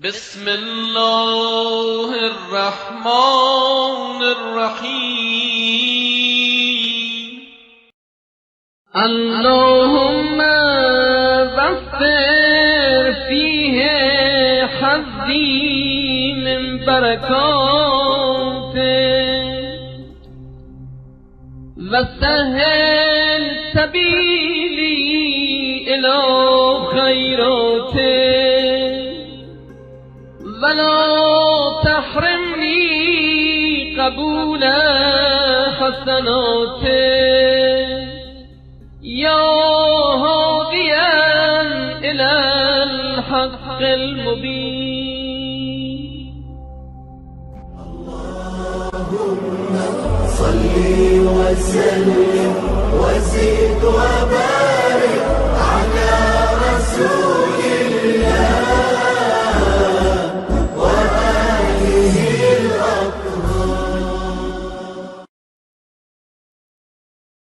بسم الله الرحمن الرحيم. اللهم وفر فيه حظي من بركاته وسهل سبيلي إلى خيراته ولا تحرمني قبول حسناته يا هاديا إلى الحق المبين. اللهم صل وسلم وزد وبارك على رسول